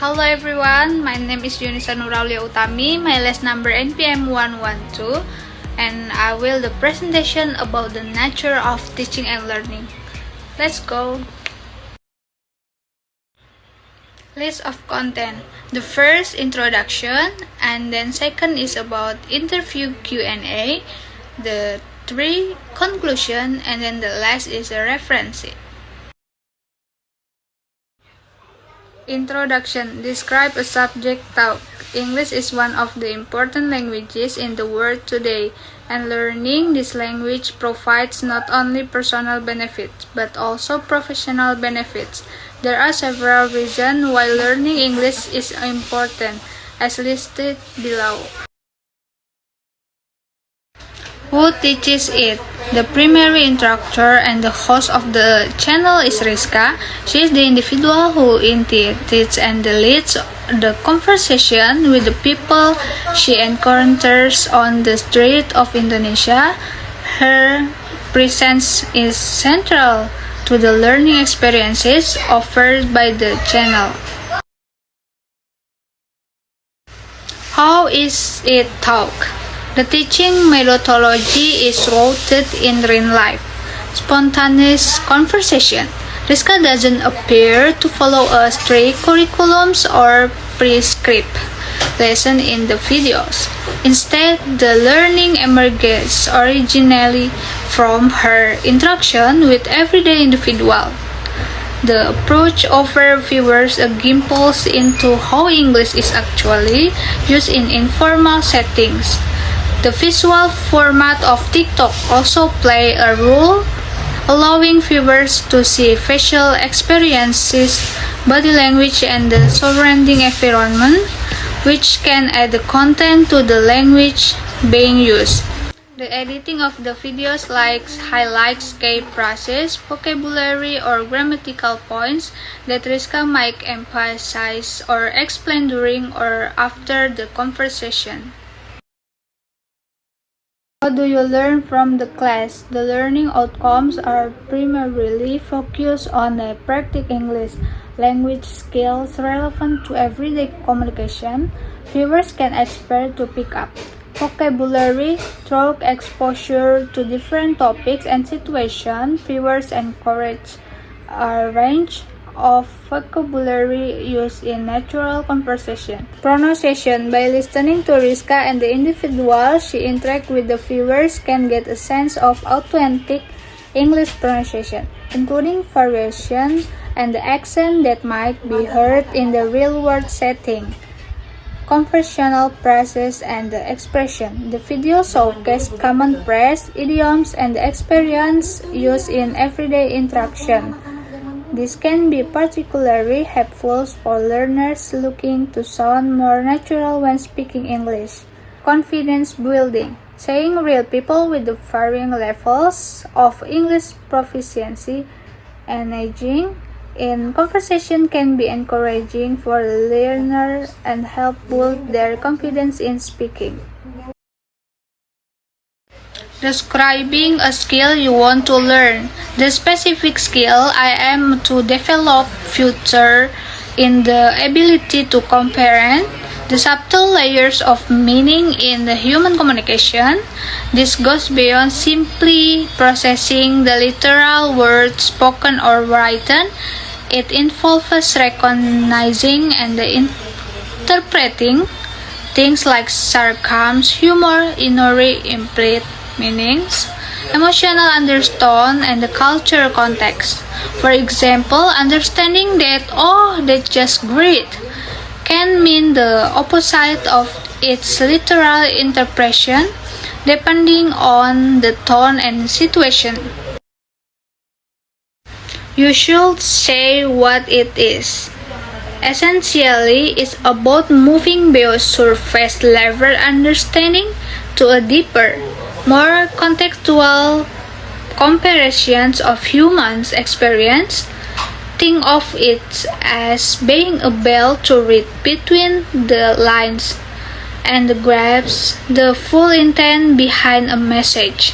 Hello everyone, my name is Yunisa Nuraulia Utami, my last number NPM 112, and I will the presentation about the nature of teaching and learning. Let's go! List of content. The first, introduction, and then second is about interview Q&A, the three, conclusion, and then the last is a reference. Introduction. Describe a subject talk. English is one of the important languages in the world today, and learning this language provides not only personal benefits, but also professional benefits. There are several reasons why learning English is important, as listed below. Who teaches it? The primary instructor and the host of the channel is Rizka. She is the individual who initiates and leads the conversation with the people she encounters on the street of Indonesia. Her presence is central to the learning experiences offered by the channel. How is it taught? The teaching methodology is rooted in real life, spontaneous conversation. Rizka doesn't appear to follow a strict curriculums or prescribed lesson in the videos. Instead, the learning emerges originally from her interaction with everyday individual. The approach offers viewers a glimpse into how English is actually used in informal settings. The visual format of TikTok also plays a role, allowing viewers to see facial experiences, body language, and the surrounding environment, which can add the content to the language being used. The editing of the videos highlights key phrases, vocabulary, or grammatical points that Rizka might emphasize or explain during or after the conversation. How do you learn from the class? The learning outcomes are primarily focused on the practice English language skills relevant to everyday communication. Viewers can expect to pick up vocabulary through exposure to different topics and situations. Viewers encourage a range of vocabulary used in natural conversation. Pronunciation. By listening to Rizka and the individual she interacts with, the viewers can get a sense of authentic English pronunciation, including variation and the accent that might be heard in the real-world setting. Conversational phrases and the expression. The video showcase common phrase, idioms, and the experience used in everyday interaction. This can be particularly helpful for learners looking to sound more natural when speaking English. Confidence building. Seeing real people with the varying levels of English proficiency engaging in conversation can be encouraging for the learner and help build their confidence in speaking. Describing a skill you want to learn. The specific skill I am to develop future in the ability to comprehend the subtle layers of meaning in the human communication. This goes beyond simply processing the literal words spoken or written. It involves recognizing and interpreting things like sarcasm, humor, irony, implied meanings, emotional undertone, and the cultural context. For example, understanding that "oh, that's just great" can mean the opposite of its literal interpretation, depending on the tone and situation. You should say what it is. Essentially, it's about moving beyond surface level understanding to a deeper, more contextual comparisons of humans' experience. Think of it as being able to read between the lines and grasp the full intent behind a message.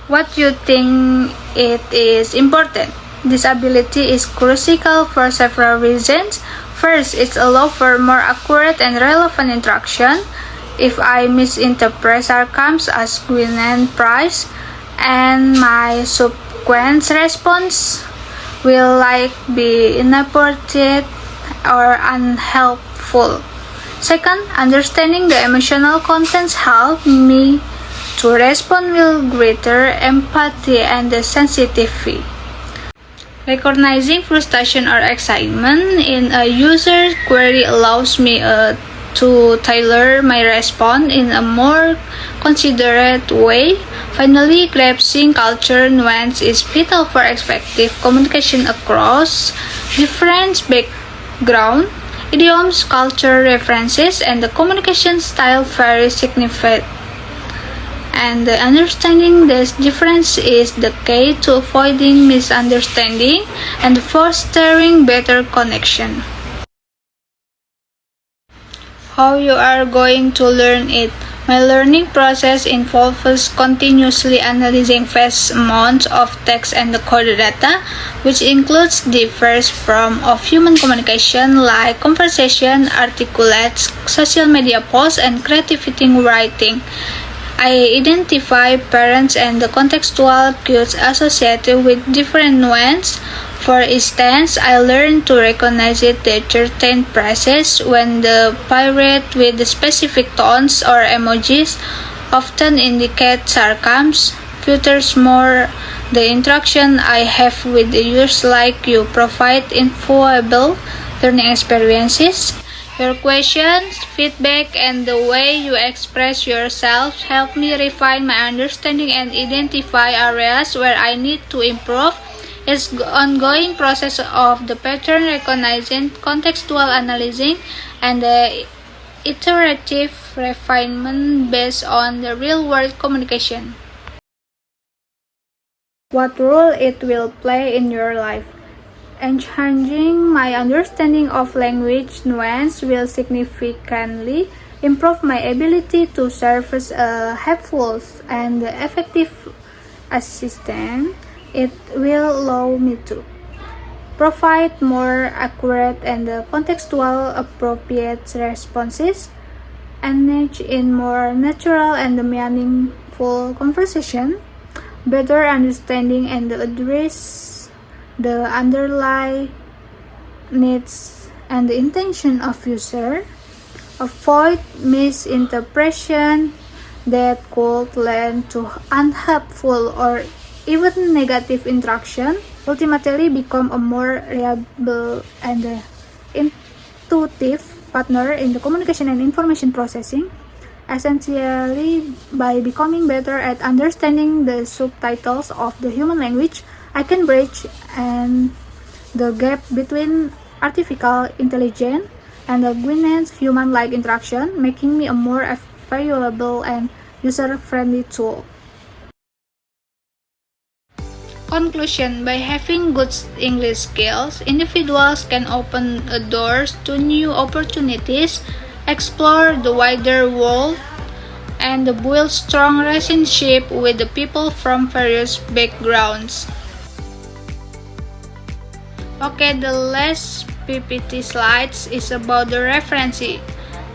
What you think it is important? This ability is crucial for several reasons. First, it allows for more accurate and relevant interaction. If I misinterpret sarcasm as Gwyneth Price, and my subsequent response will be inappropriate or unhelpful. Second, understanding the emotional contents help me to respond with greater empathy and sensitivity. Recognizing frustration or excitement in a user query allows me to tailor my response in a more considerate way. Finally, grasping culture nuance is vital for effective communication across different backgrounds. Idioms, culture references, and the communication style vary significantly. And understanding this difference is the key to avoiding misunderstanding and fostering better connection. How you are going to learn it? My learning process involves continuously analyzing vast amounts of text and code data, which includes diverse forms of human communication like conversation, articulates, social media posts, and creative writing. I identify patterns and the contextual cues associated with different nuances. For instance, I learned to recognize the certain phrases when the paired with the specific tones or emojis often indicate sarcasm. Furthermore, the interaction I have with the users like you provide invaluable learning experiences. Your questions, feedback, and the way you express yourself help me refine my understanding and identify areas where I need to improve. It's an ongoing process of the pattern recognizing, contextual analyzing, and the iterative refinement based on the real-world communication. What role it will play in your life? Enhancing my understanding of language nuance will significantly improve my ability to serve as a helpful and effective assistant. It will allow me to provide more accurate and contextual appropriate responses, engage in more natural and meaningful conversation, better understanding and address the underlying needs and the intention of user, avoid misinterpretation that could lead to unhelpful or even negative interaction, ultimately become a more reliable and intuitive partner in the communication and information processing, essentially by becoming better at understanding the subtitles of the human language. I can bridge and the gap between artificial intelligence and the Gwyneth's human-like interaction, making me a more valuable and user-friendly tool. Conclusion: by having good English skills, individuals can open doors to new opportunities, explore the wider world, and build strong relationships with the people from various backgrounds. Okay, the last PPT slides is about the reference.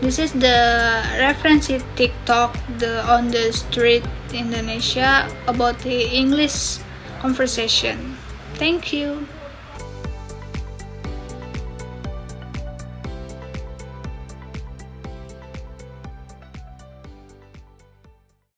This is the reference TikTok on the street Indonesia about the English conversation. Thank you.